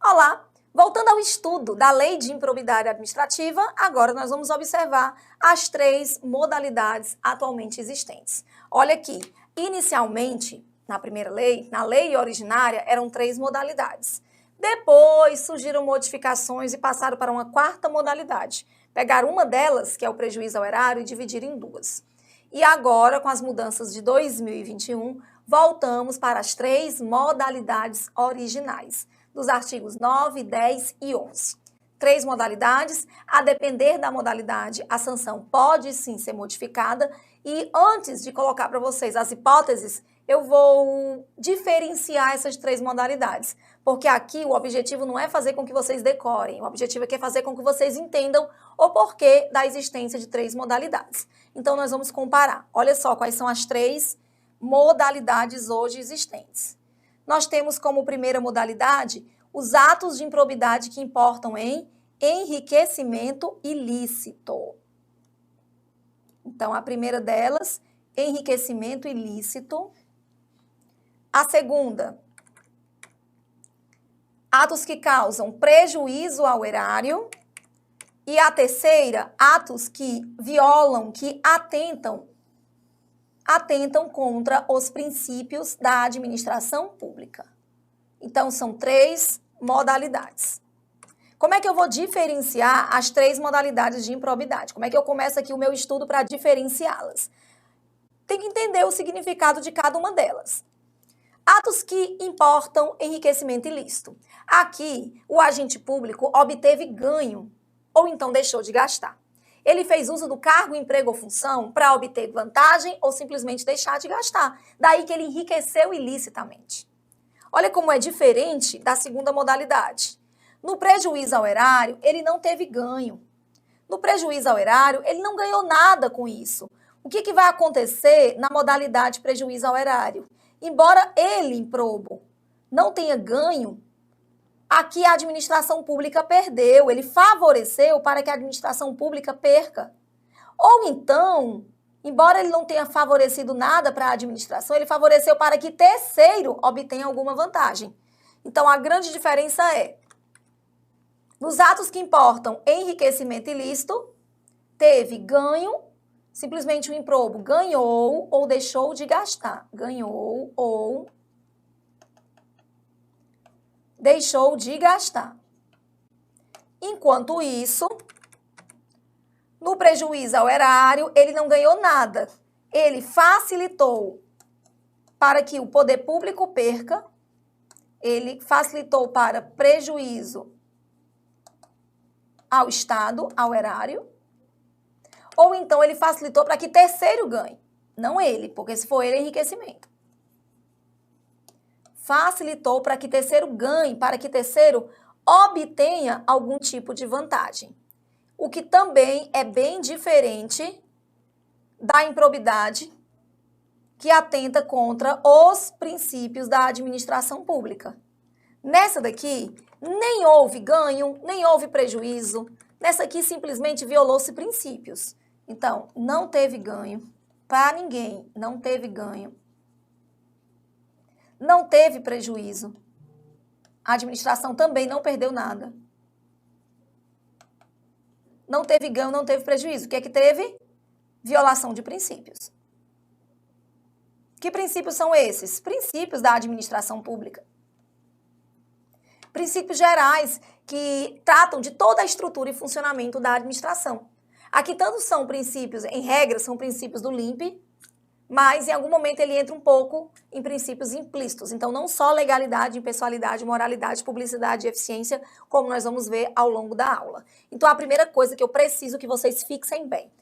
Olá! Voltando ao estudo da Lei de Improbidade Administrativa, agora nós vamos observar as três modalidades atualmente existentes. Olha aqui, inicialmente, na primeira lei, na lei originária, eram três modalidades. Depois surgiram modificações e passaram para uma quarta modalidade. Pegaram uma delas, que é o prejuízo ao erário, e dividiram em duas. E agora, com as mudanças de 2021, voltamos para as três modalidades originais, dos artigos 9, 10 e 11. Três modalidades, a depender da modalidade, a sanção pode sim ser modificada. E antes de colocar para vocês as hipóteses, eu vou diferenciar essas três modalidades, porque aqui o objetivo não é fazer com que vocês decorem, o objetivo é fazer com que vocês entendam o porquê da existência de três modalidades. Então, nós vamos comparar. Olha só quais são as três modalidades hoje existentes. Nós temos como primeira modalidade os atos de improbidade que importam em enriquecimento ilícito. Então, a primeira delas, enriquecimento ilícito. A segunda, atos que causam prejuízo ao erário. E a terceira, atos que violam, que atentam contra os princípios da administração pública. Então, são três modalidades. Como é que eu vou diferenciar as três modalidades de improbidade? Como é que eu começo aqui o meu estudo para diferenciá-las? Tem que entender o significado de cada uma delas. Atos que importam enriquecimento ilícito. Aqui, o agente público obteve ganho, ou então deixou de gastar. Ele fez uso do cargo, emprego ou função para obter vantagem ou simplesmente deixar de gastar. Daí que ele enriqueceu ilicitamente. Olha como é diferente da segunda modalidade. No prejuízo ao erário, ele não teve ganho. No prejuízo ao erário, ele não ganhou nada com isso. O que vai acontecer na modalidade prejuízo ao erário? Embora ele, improbo, não tenha ganho, aqui a administração pública perdeu, ele favoreceu para que a administração pública perca. Ou então, embora ele não tenha favorecido nada para a administração, ele favoreceu para que terceiro obtenha alguma vantagem. Então, a grande diferença é, nos atos que importam enriquecimento ilícito, teve ganho, simplesmente o improbo ganhou ou deixou de gastar. Ganhou ou deixou de gastar. Enquanto isso, no prejuízo ao erário, ele não ganhou nada. Ele facilitou para que o poder público perca, ele facilitou para prejuízo ao Estado, ao erário, ou então ele facilitou para que terceiro ganhe. Não ele, porque se for ele, é enriquecimento. Facilitou para que terceiro ganhe, para que terceiro obtenha algum tipo de vantagem. O que também é bem diferente da improbidade que atenta contra os princípios da administração pública. Nessa daqui, nem houve ganho, nem houve prejuízo. Nessa aqui, simplesmente violou-se princípios. Então, não teve ganho para ninguém, não teve ganho. Não teve prejuízo. A administração também não perdeu nada. Não teve ganho, não teve prejuízo. O que é que teve? Violação de princípios. Que princípios são esses? Princípios da administração pública. Princípios gerais que tratam de toda a estrutura e funcionamento da administração. Aqui tanto são princípios, em regra, são princípios do LIMP, mas em algum momento ele entra um pouco em princípios implícitos. Então, não só legalidade, impessoalidade, moralidade, publicidade e eficiência, como nós vamos ver ao longo da aula. Então, a primeira coisa que eu preciso que vocês fixem bem.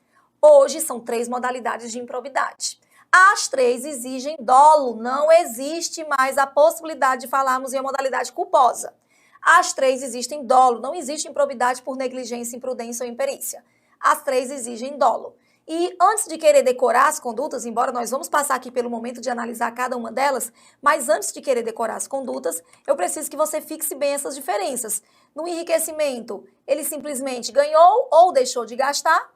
Hoje são três modalidades de improbidade. As três exigem dolo, não existe mais a possibilidade de falarmos em uma modalidade culposa. As três existem dolo, não existe improbidade por negligência, imprudência ou imperícia. As três exigem dolo. E antes de querer decorar as condutas, embora nós vamos passar aqui pelo momento de analisar cada uma delas, mas antes de querer decorar as condutas, eu preciso que você fixe bem essas diferenças. No enriquecimento, ele simplesmente ganhou ou deixou de gastar,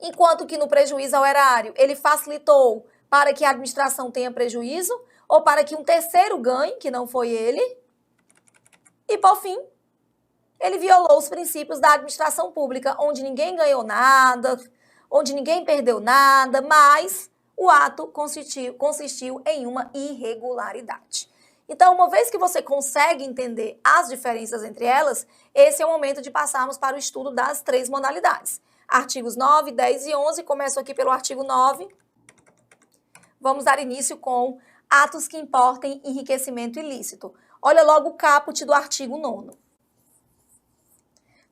enquanto que no prejuízo ao erário, ele facilitou para que a administração tenha prejuízo ou para que um terceiro ganhe, que não foi ele. E, por fim, ele violou os princípios da administração pública, onde ninguém ganhou nada, onde ninguém perdeu nada, mas o ato consistiu em uma irregularidade. Então, uma vez que você consegue entender as diferenças entre elas, esse é o momento de passarmos para o estudo das 3 modalidades. Artigos 9, 10 e 11, começo aqui pelo artigo 9. Vamos dar início com atos que importem enriquecimento ilícito. Olha logo o caput do artigo 9º.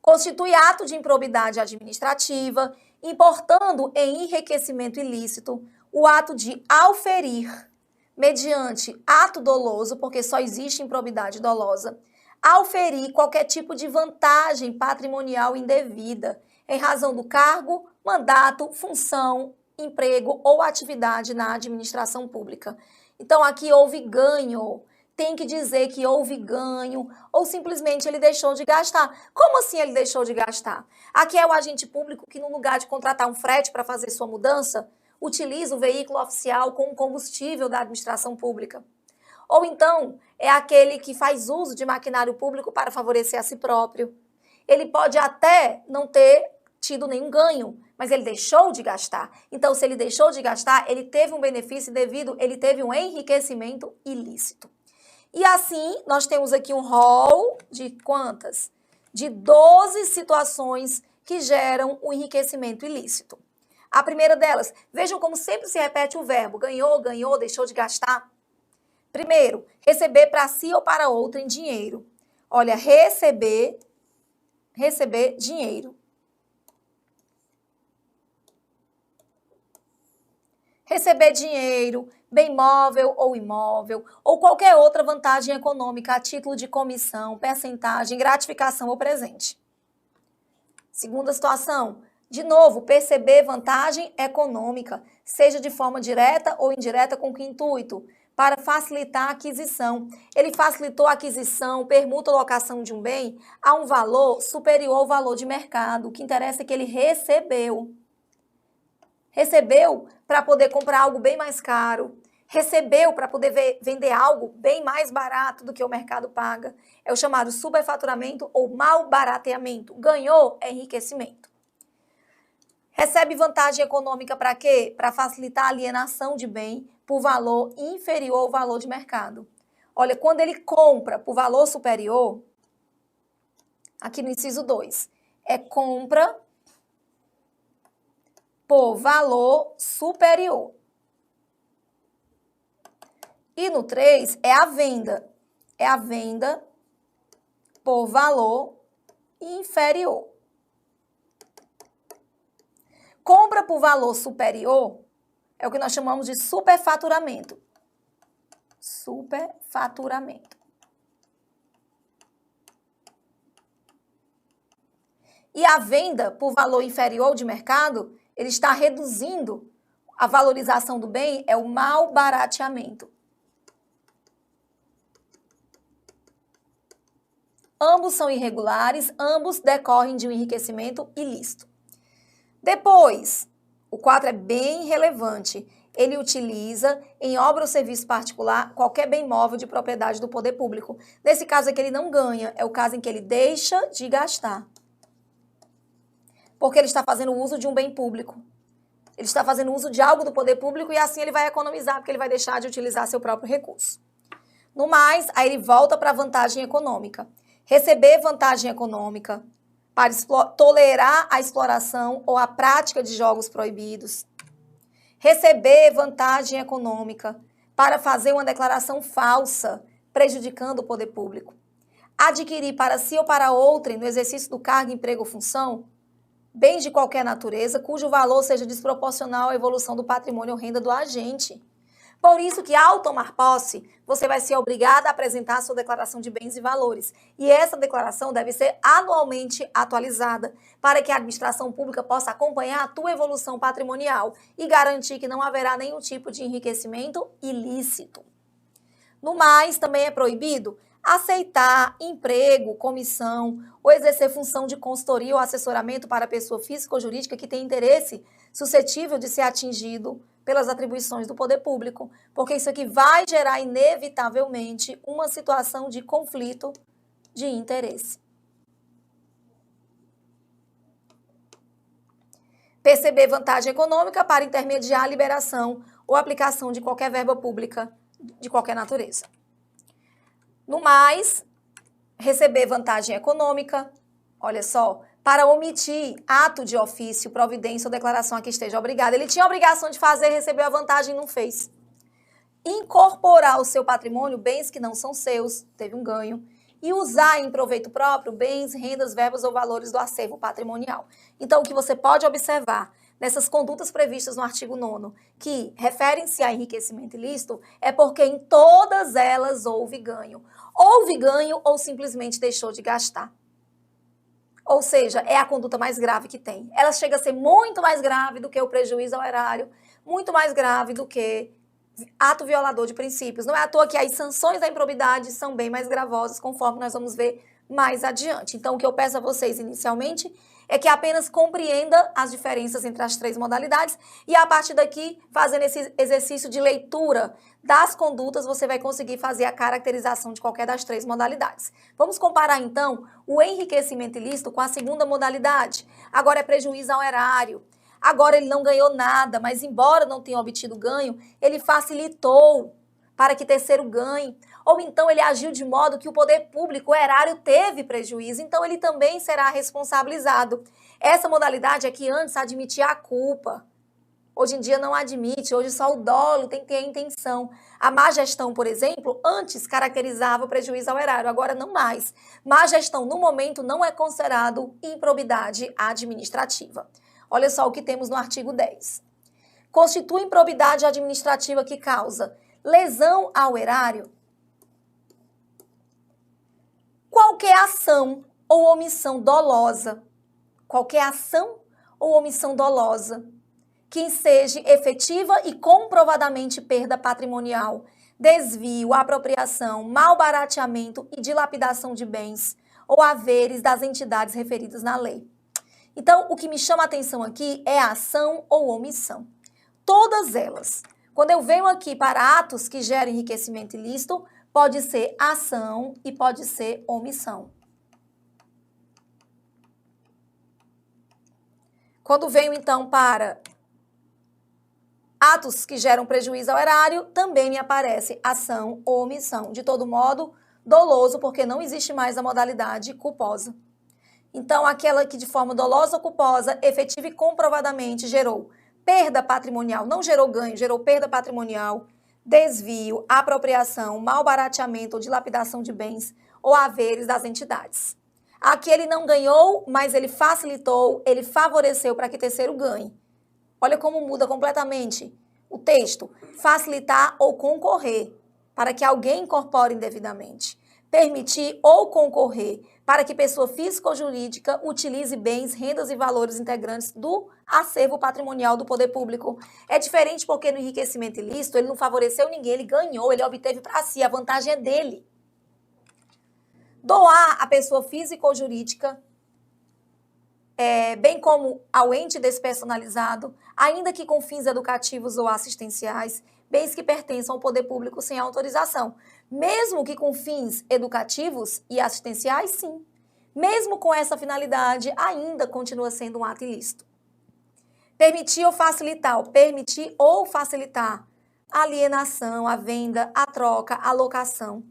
Constitui ato de improbidade administrativa, importando em enriquecimento ilícito o ato de auferir, mediante ato doloso, porque só existe improbidade dolosa, auferir qualquer tipo de vantagem patrimonial indevida, em razão do cargo, mandato, função, emprego ou atividade na administração pública. Então, aqui houve ganho. Tem que dizer que houve ganho ou simplesmente ele deixou de gastar. Como assim ele deixou de gastar? Aqui é o agente público que, no lugar de contratar um frete para fazer sua mudança, utiliza o veículo oficial com combustível da administração pública. Ou então, é aquele que faz uso de maquinário público para favorecer a si próprio. Ele pode até não ter tido nenhum ganho, mas ele deixou de gastar. Então, se ele deixou de gastar, ele teve um benefício devido, ele teve um enriquecimento ilícito. E assim, nós temos aqui um rol de quantas? De 12 situações que geram o enriquecimento ilícito. A primeira delas, vejam como sempre se repete o verbo, ganhou, ganhou, deixou de gastar. Primeiro, receber para si ou para outro em dinheiro. Olha, receber dinheiro. Receber dinheiro, bem móvel ou imóvel, ou qualquer outra vantagem econômica a título de comissão, percentagem, gratificação ou presente. Segunda situação, de novo, perceber vantagem econômica, seja de forma direta ou indireta, com que intuito? Para facilitar a aquisição. Ele facilitou a aquisição, permuta ou locação de um bem a um valor superior ao valor de mercado. O que interessa é que ele recebeu. Recebeu para poder comprar algo bem mais caro. Recebeu para poder vender algo bem mais barato do que o mercado paga. É o chamado superfaturamento ou malbarateamento. Ganhou é enriquecimento. Recebe vantagem econômica para quê? Para facilitar a alienação de bem por valor inferior ao valor de mercado. Olha, quando ele compra por valor superior, aqui no inciso 2, é compra por valor superior. E no 3 é a venda. É a venda por valor inferior. Compra por valor superior é o que nós chamamos de superfaturamento. Superfaturamento. E a venda por valor inferior de mercado, ele está reduzindo a valorização do bem, é o malbarateamento. Ambos são irregulares, ambos decorrem de um enriquecimento ilícito. Depois, o 4 é bem relevante. Ele utiliza em obra ou serviço particular qualquer bem móvel de propriedade do poder público. Nesse caso aqui ele não ganha, é o caso em que ele deixa de gastar. Porque ele está fazendo uso de um bem público. Ele está fazendo uso de algo do poder público e assim ele vai economizar, porque ele vai deixar de utilizar seu próprio recurso. No mais, aí ele volta para a vantagem econômica. Receber vantagem econômica para tolerar a exploração ou a prática de jogos proibidos. Receber vantagem econômica para fazer uma declaração falsa, prejudicando o poder público. Adquirir para si ou para outrem, no exercício do cargo, emprego ou função, bens de qualquer natureza, cujo valor seja desproporcional à evolução do patrimônio ou renda do agente. Por isso que, ao tomar posse, você vai ser obrigada a apresentar a sua declaração de bens e valores. E essa declaração deve ser anualmente atualizada para que a administração pública possa acompanhar a tua evolução patrimonial e garantir que não haverá nenhum tipo de enriquecimento ilícito. No mais, também é proibido aceitar emprego, comissão ou exercer função de consultoria ou assessoramento para pessoa física ou jurídica que tem interesse suscetível de ser atingido pelas atribuições do poder público, porque isso aqui vai gerar inevitavelmente uma situação de conflito de interesse. Perceber vantagem econômica para intermediar a liberação ou aplicação de qualquer verba pública de qualquer natureza. No mais, receber vantagem econômica, olha só, para omitir ato de ofício, providência ou declaração a que esteja obrigado. Ele tinha a obrigação de fazer, recebeu a vantagem e não fez. Incorporar ao seu patrimônio bens que não são seus, teve um ganho, e usar em proveito próprio bens, rendas, verbas ou valores do acervo patrimonial. Então, o que você pode observar nessas condutas previstas no artigo 9º, que referem-se a enriquecimento ilícito, é porque em todas elas houve ganho. Houve ganho ou simplesmente deixou de gastar. Ou seja, é a conduta mais grave que tem. Ela chega a ser muito mais grave do que o prejuízo ao erário, muito mais grave do que ato violador de princípios. Não é à toa que as sanções da improbidade são bem mais gravosas, conforme nós vamos ver mais adiante. Então, o que eu peço a vocês inicialmente é que apenas compreenda as diferenças entre as três modalidades e, a partir daqui, fazendo esse exercício de leitura das condutas, você vai conseguir fazer a caracterização de qualquer das três modalidades. Vamos comparar, então, o enriquecimento ilícito com a segunda modalidade. Agora é prejuízo ao erário. Agora ele não ganhou nada, mas embora não tenha obtido ganho, ele facilitou para que terceiro ganhe. Ou então ele agiu de modo que o poder público, o erário, teve prejuízo, então ele também será responsabilizado. Essa modalidade é que antes admitia a culpa. Hoje em dia não admite, hoje só o dolo tem que ter a intenção. A má gestão, por exemplo, antes caracterizava o prejuízo ao erário, agora não mais. Má gestão, no momento, não é considerado improbidade administrativa. Olha só o que temos no artigo 10. Constitui improbidade administrativa que causa lesão ao erário qualquer ação ou omissão dolosa, que seja efetiva e comprovadamente perda patrimonial, desvio, apropriação, malbarateamento e dilapidação de bens ou haveres das entidades referidas na lei. Então, o que me chama a atenção aqui é a ação ou omissão. Todas elas. Quando eu venho aqui para atos que geram enriquecimento ilícito, pode ser ação e pode ser omissão. Quando venho, então, para atos que geram prejuízo ao erário, também me aparece ação ou omissão. De todo modo, doloso, porque não existe mais a modalidade culposa. Então, aquela que de forma dolosa ou culposa, efetiva e comprovadamente gerou perda patrimonial, não gerou ganho, gerou perda patrimonial, desvio, apropriação, malbarateamento ou dilapidação de bens ou haveres das entidades. Aqui ele não ganhou, mas ele facilitou, ele favoreceu para que terceiro ganhe. Olha como muda completamente o texto. Facilitar ou concorrer, para que alguém incorpore indevidamente. Permitir ou concorrer, para que pessoa física ou jurídica utilize bens, rendas e valores integrantes do acervo patrimonial do poder público. É diferente porque no enriquecimento ilícito ele não favoreceu ninguém, ele ganhou, ele obteve para si, a vantagem é dele. Doar a pessoa física ou jurídica, bem como ao ente despersonalizado, ainda que com fins educativos ou assistenciais, bens que pertençam ao poder público sem autorização. Mesmo que com fins educativos e assistenciais, sim. Mesmo com essa finalidade, ainda continua sendo um ato ilícito. Permitir ou facilitar a alienação, a venda, a troca, a locação.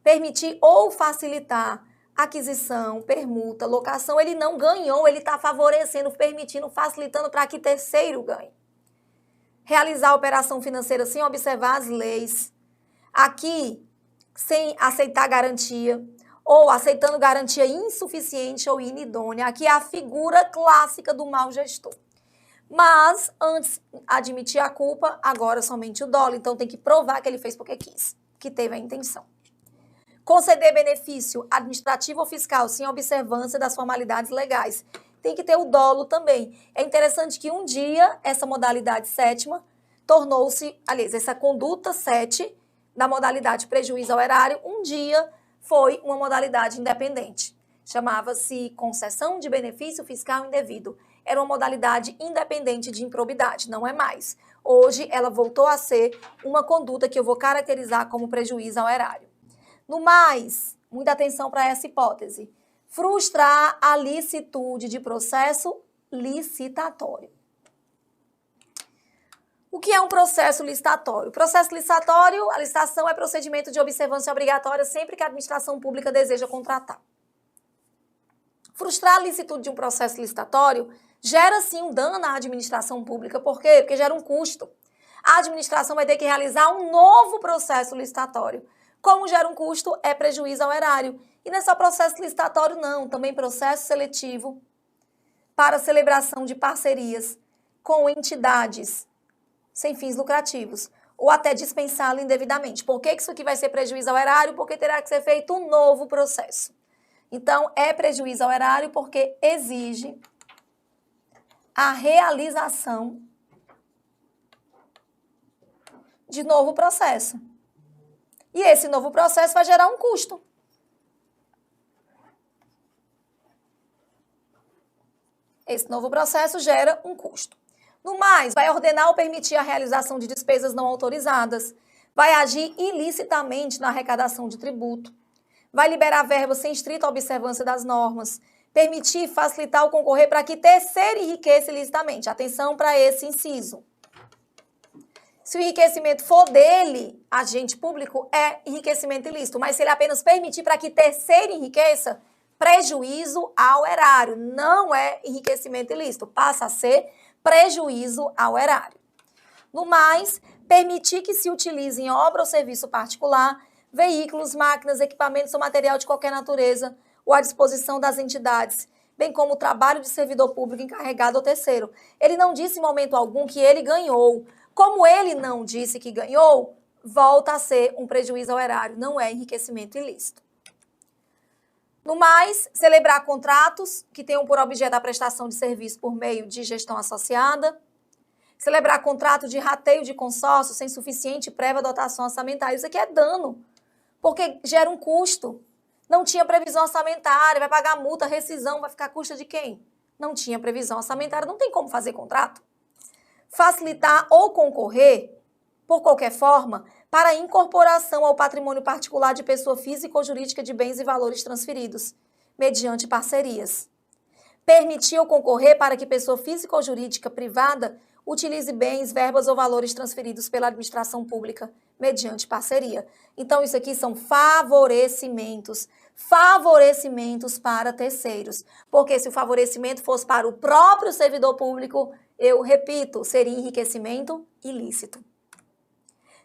Permitir ou facilitar aquisição, permuta, locação, ele não ganhou, ele está favorecendo, permitindo, facilitando para que terceiro ganhe. Realizar a operação financeira sem observar as leis. Aqui, sem aceitar garantia, ou aceitando garantia insuficiente ou inidônea. Aqui é a figura clássica do mau gestor. Mas, antes admitir a culpa, agora somente o dolo. Então, tem que provar que ele fez porque quis, que teve a intenção. Conceder benefício administrativo ou fiscal sem observância das formalidades legais. Tem que ter o dolo também. É interessante que um dia essa modalidade sétima tornou-se, aliás, essa conduta 7 da modalidade prejuízo ao erário, um dia foi uma modalidade independente. Chamava-se concessão de benefício fiscal indevido. Era uma modalidade independente de improbidade, não é mais. Hoje ela voltou a ser uma conduta que eu vou caracterizar como prejuízo ao erário. No mais, Muita atenção para essa hipótese. Frustrar a licitude de processo licitatório. O que é um processo licitatório? Processo licitatório, a licitação é procedimento de observância obrigatória sempre que a administração pública deseja contratar. Frustrar a licitude de um processo licitatório gera, sim, um dano à administração pública. Por quê? Porque gera um custo. A administração vai ter que realizar um novo processo licitatório. Como gera um custo, é prejuízo ao erário. E não é só processo licitatório, não. Também processo seletivo para celebração de parcerias com entidades sem fins lucrativos, ou até dispensá-lo indevidamente. Por que isso aqui vai ser prejuízo ao erário? Porque terá que ser feito um novo processo. Então, é prejuízo ao erário porque exige a realização de novo processo. E esse novo processo vai gerar um custo. Esse novo processo gera um custo. No mais, vai ordenar ou permitir a realização de despesas não autorizadas, vai agir ilicitamente na arrecadação de tributo, vai liberar verbas sem estrita observância das normas, permitir e facilitar o concorrer para que terceiro enriqueça ilicitamente. Atenção para esse inciso. Se o enriquecimento for dele, agente público, é enriquecimento ilícito, mas se ele apenas permitir para que terceiro enriqueça, prejuízo ao erário, não é enriquecimento ilícito, passa a ser prejuízo ao erário. No mais, permitir que se utilize em obra ou serviço particular veículos, máquinas, equipamentos ou material de qualquer natureza ou à disposição das entidades, bem como o trabalho de servidor público encarregado ou terceiro. Ele não disse em momento algum que ele ganhou. Como ele não disse que ganhou, volta a ser um prejuízo ao erário, não é enriquecimento ilícito. No mais, celebrar contratos que tenham por objeto a prestação de serviço por meio de gestão associada. Celebrar contrato de rateio de consórcio sem suficiente prévia dotação orçamentária. Isso aqui é dano, porque gera um custo. Não tinha previsão orçamentária, vai pagar multa, rescisão, vai ficar à custa de quem? Não tinha previsão orçamentária, não tem como fazer contrato. Facilitar ou concorrer, por qualquer forma, para a incorporação ao patrimônio particular de pessoa física ou jurídica de bens e valores transferidos, mediante parcerias. Permitir ou concorrer para que pessoa física ou jurídica privada utilize bens, verbas ou valores transferidos pela administração pública, mediante parceria. Então, isso aqui são favorecimentos. Favorecimentos para terceiros. Porque se o favorecimento fosse para o próprio servidor público, eu repito, seria enriquecimento ilícito.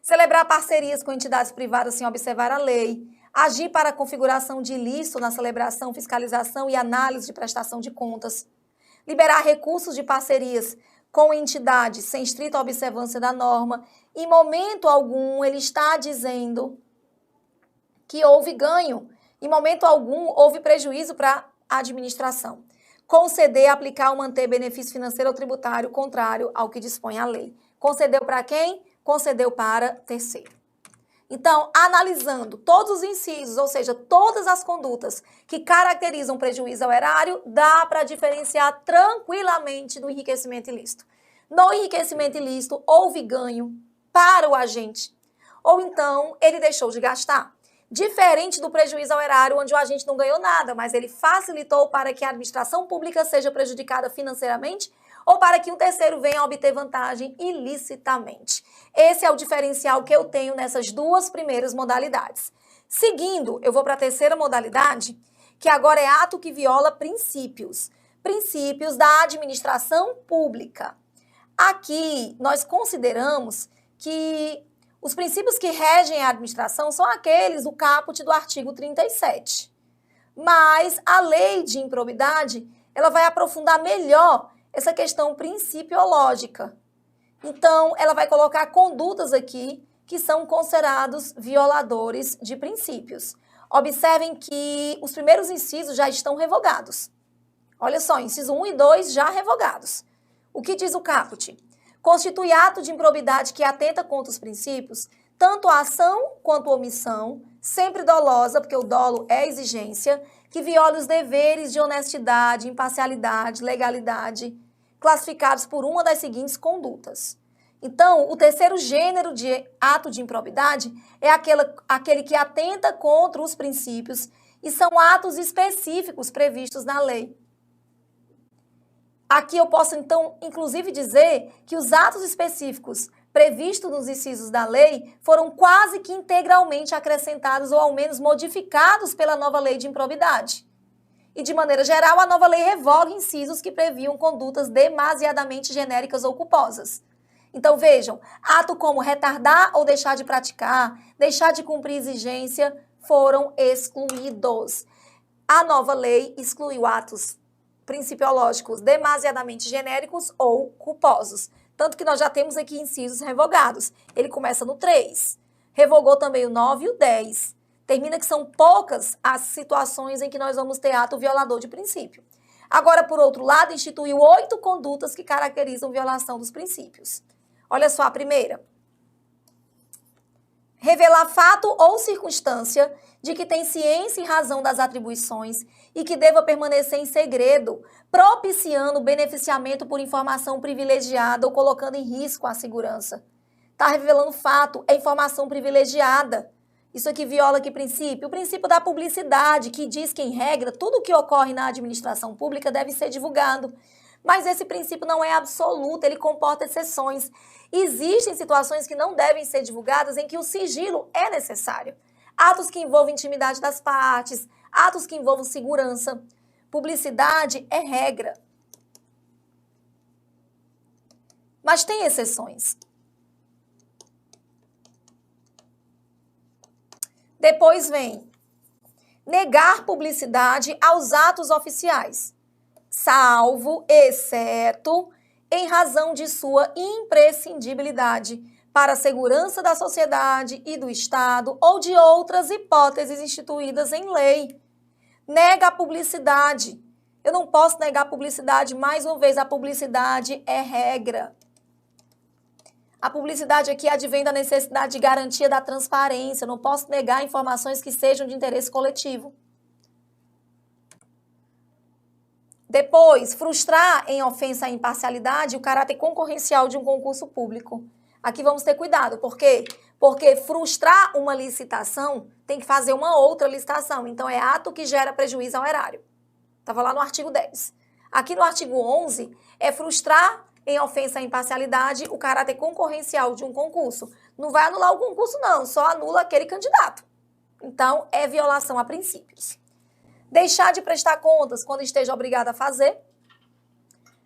Celebrar parcerias com entidades privadas sem observar a lei. Agir para a configuração de ilícito na celebração, fiscalização e análise de prestação de contas. Liberar recursos de parcerias com entidades sem estrita observância da norma. Em momento algum, ele está dizendo que houve ganho. Em momento algum, houve prejuízo para a administração. Conceder, aplicar ou manter benefício financeiro ou tributário contrário ao que dispõe a lei. Concedeu para quem? Concedeu para terceiro. Então, analisando todos os incisos, ou seja, todas as condutas que caracterizam prejuízo ao erário, dá para diferenciar tranquilamente do enriquecimento ilícito. No enriquecimento ilícito, houve ganho para o agente, ou então ele deixou de gastar. Diferente do prejuízo ao erário, onde o agente não ganhou nada, mas ele facilitou para que a administração pública seja prejudicada financeiramente ou para que um terceiro venha a obter vantagem ilicitamente. Esse é o diferencial que eu tenho nessas duas primeiras modalidades. Seguindo, eu vou para a terceira modalidade, que agora é ato que viola princípios. Princípios da administração pública. Aqui, nós consideramos que os princípios que regem a administração são aqueles do caput do artigo 37. Mas a lei de improbidade, ela vai aprofundar melhor essa questão principiológica. Então, ela vai colocar condutas aqui que são considerados violadores de princípios. Observem que os primeiros incisos já estão revogados. Olha só, inciso 1 e 2 já revogados. O que diz o caput? Constitui ato de improbidade que atenta contra os princípios, tanto a ação quanto a omissão, sempre dolosa, porque o dolo é exigência, que viola os deveres de honestidade, imparcialidade, legalidade, classificados por uma das seguintes condutas. Então, o terceiro gênero de ato de improbidade é aquele que atenta contra os princípios e são atos específicos previstos na lei. Aqui eu posso, então, inclusive dizer que os atos específicos previstos nos incisos da lei foram quase que integralmente acrescentados ou ao menos modificados pela nova lei de improbidade. E, de maneira geral, a nova lei revoga incisos que previam condutas demasiadamente genéricas ou culposas. Então, vejam, ato como retardar ou deixar de praticar, deixar de cumprir exigência, foram excluídos. A nova lei excluiu atos principiológicos demasiadamente genéricos ou culposos. Tanto que nós já temos aqui incisos revogados. Ele começa no 3. Revogou também o 9 e o 10. Termina que são poucas as situações em que nós vamos ter ato violador de princípio. Agora, por outro lado, instituiu 8 condutas que caracterizam violação dos princípios. Olha só a primeira. Revelar fato ou circunstância de que tem ciência e razão das atribuições e que deva permanecer em segredo, propiciando o beneficiamento por informação privilegiada ou colocando em risco a segurança. Está revelando fato, é informação privilegiada. Isso aqui viola que princípio? O princípio da publicidade, que diz que, em regra, tudo o que ocorre na administração pública deve ser divulgado. Mas esse princípio não é absoluto, ele comporta exceções. Existem situações que não devem ser divulgadas em que o sigilo é necessário. Atos que envolvem intimidade das partes, atos que envolvam segurança. Publicidade é regra. Mas tem exceções. Depois vem negar publicidade aos atos oficiais, salvo, exceto, em razão de sua imprescindibilidade para a segurança da sociedade e do Estado ou de outras hipóteses instituídas em lei. Nega a publicidade. Eu não posso negar a publicidade, mais uma vez, a publicidade é regra. A publicidade aqui advém da necessidade de garantia da transparência. Eu não posso negar informações que sejam de interesse coletivo. Depois, frustrar em ofensa à imparcialidade o caráter concorrencial de um concurso público. Aqui vamos ter cuidado. Por quê? Porque frustrar uma licitação tem que fazer uma outra licitação. Então, é ato que gera prejuízo ao erário. Estava lá no artigo 10. Aqui no artigo 11, é frustrar em ofensa à imparcialidade o caráter concorrencial de um concurso. Não vai anular o concurso, não. Só anula aquele candidato. Então, é violação a princípios. Deixar de prestar contas quando esteja obrigado a fazer.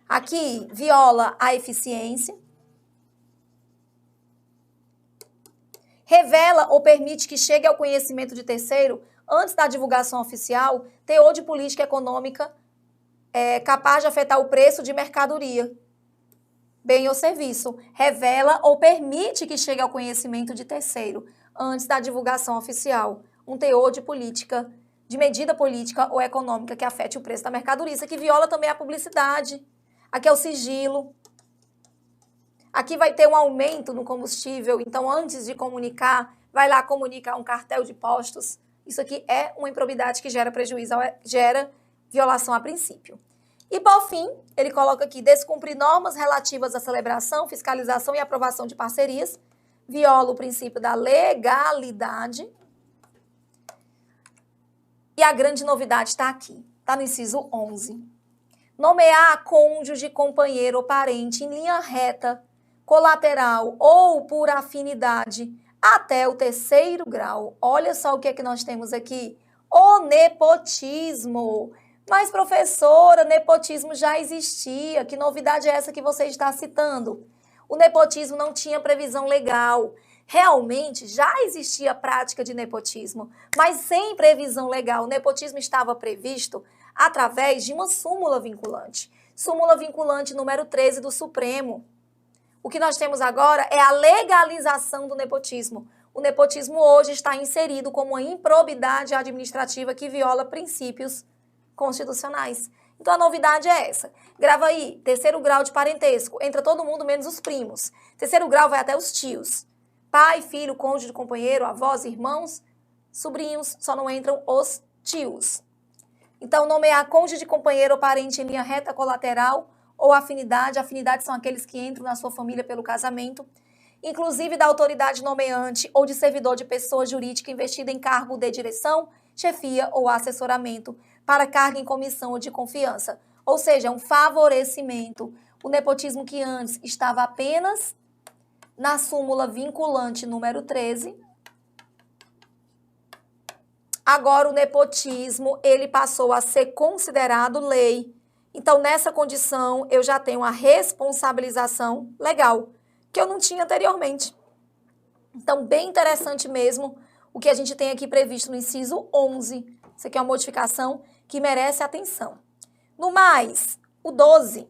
Aqui, viola a eficiência. Revela ou permite que chegue ao conhecimento de terceiro, antes da divulgação oficial, teor de política econômica capaz de afetar o preço de mercadoria, bem ou serviço. Revela ou permite que chegue ao conhecimento de terceiro, antes da divulgação oficial, um teor de política, de medida política ou econômica que afete o preço da mercadoria. Isso aqui viola também a publicidade. Aqui é o sigilo. Aqui vai ter um aumento no combustível, então antes de comunicar, vai lá comunicar um cartel de postos. Isso aqui é uma improbidade que gera prejuízo, gera violação a princípio. E, por fim, ele coloca aqui, descumprir normas relativas à celebração, fiscalização e aprovação de parcerias, viola o princípio da legalidade. E a grande novidade está aqui, está no inciso 11. Nomear cônjuge, companheiro ou parente em linha reta, colateral ou por afinidade até o terceiro grau. Olha só o que é que nós temos aqui. O nepotismo. Mas, professora, nepotismo já existia. Que novidade é essa que você está citando? O nepotismo não tinha previsão legal. Realmente, já existia prática de nepotismo, mas sem previsão legal. O nepotismo estava previsto através de uma súmula vinculante. Súmula vinculante número 13 do Supremo. O que nós temos agora é a legalização do nepotismo. O nepotismo hoje está inserido como uma improbidade administrativa que viola princípios constitucionais. Então, a novidade é essa. Grava aí, terceiro grau de parentesco. Entra todo mundo, menos os primos. Terceiro grau vai até os tios. Pai, filho, cônjuge, companheiro, avós, irmãos, sobrinhos, só não entram os tios. Então, nomear cônjuge, companheiro ou parente em linha reta colateral ou afinidade. Afinidade são aqueles que entram na sua família pelo casamento. Inclusive da autoridade nomeante ou de servidor de pessoa jurídica investida em cargo de direção, chefia ou assessoramento para cargo em comissão ou de confiança. Ou seja, um favorecimento. O nepotismo que antes estava apenas na súmula vinculante número 13. Agora o nepotismo, ele passou a ser considerado lei. Então, nessa condição, eu já tenho a responsabilização legal, que eu não tinha anteriormente. Então, bem interessante mesmo o que a gente tem aqui previsto no inciso 11. Isso aqui é uma modificação que merece atenção. No mais, o 12.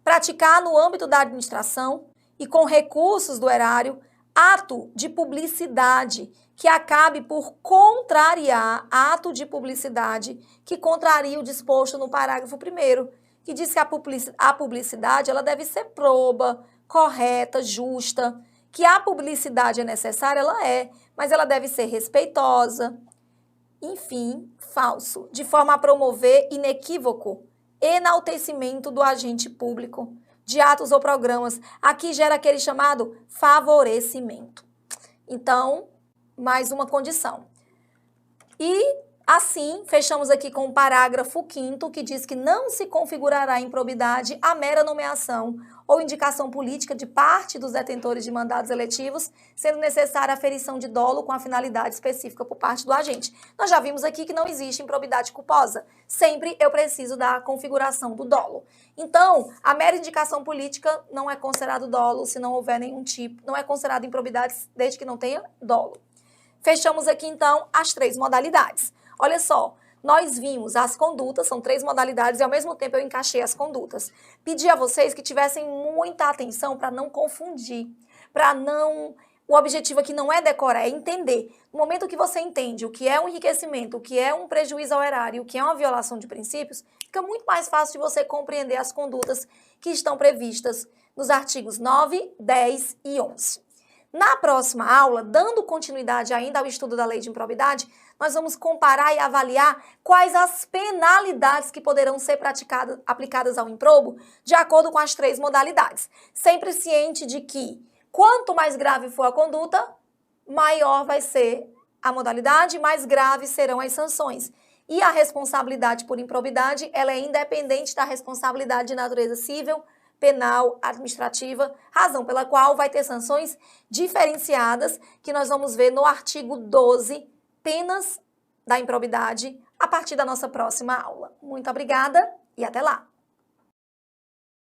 Praticar no âmbito da administração e com recursos do erário ato de publicidade que acabe por contrariar, ato de publicidade que contraria o disposto no parágrafo 1º, que diz que a publicidade ela deve ser proba, correta, justa, que a publicidade é necessária, ela é, mas ela deve ser respeitosa, enfim, falso, de forma a promover inequívoco enaltecimento do agente público, de atos ou programas. Aqui gera aquele chamado favorecimento. Então, mais uma condição. E, assim, fechamos aqui com o parágrafo 5º, que diz que não se configurará improbidade a mera nomeação ou indicação política de parte dos detentores de mandados eletivos, sendo necessária a aferição de dolo com a finalidade específica por parte do agente. Nós já vimos aqui que não existe improbidade culposa. Sempre eu preciso da configuração do dolo. Então, a mera indicação política não é considerado dolo se não houver nenhum tipo, não é considerado improbidade desde que não tenha dolo. Fechamos aqui, então, as 3 modalidades. Olha só, nós vimos as condutas, são 3 modalidades, e ao mesmo tempo eu encaixei as condutas. Pedi a vocês que tivessem muita atenção para não confundir, para não... O objetivo aqui não é decorar, é entender. No momento que você entende o que é um enriquecimento, o que é um prejuízo ao erário, o que é uma violação de princípios, fica muito mais fácil de você compreender as condutas que estão previstas nos artigos 9, 10 e 11. Na próxima aula, dando continuidade ainda ao estudo da lei de improbidade, nós vamos comparar e avaliar quais as penalidades que poderão ser aplicadas ao improbo de acordo com as 3 modalidades. Sempre ciente de que quanto mais grave for a conduta, maior vai ser a modalidade, mais graves serão as sanções. E a responsabilidade por improbidade, ela é independente da responsabilidade de natureza civil, penal, administrativa, razão pela qual vai ter sanções diferenciadas, que nós vamos ver no artigo 12, penas da improbidade, a partir da nossa próxima aula. Muito obrigada e até lá!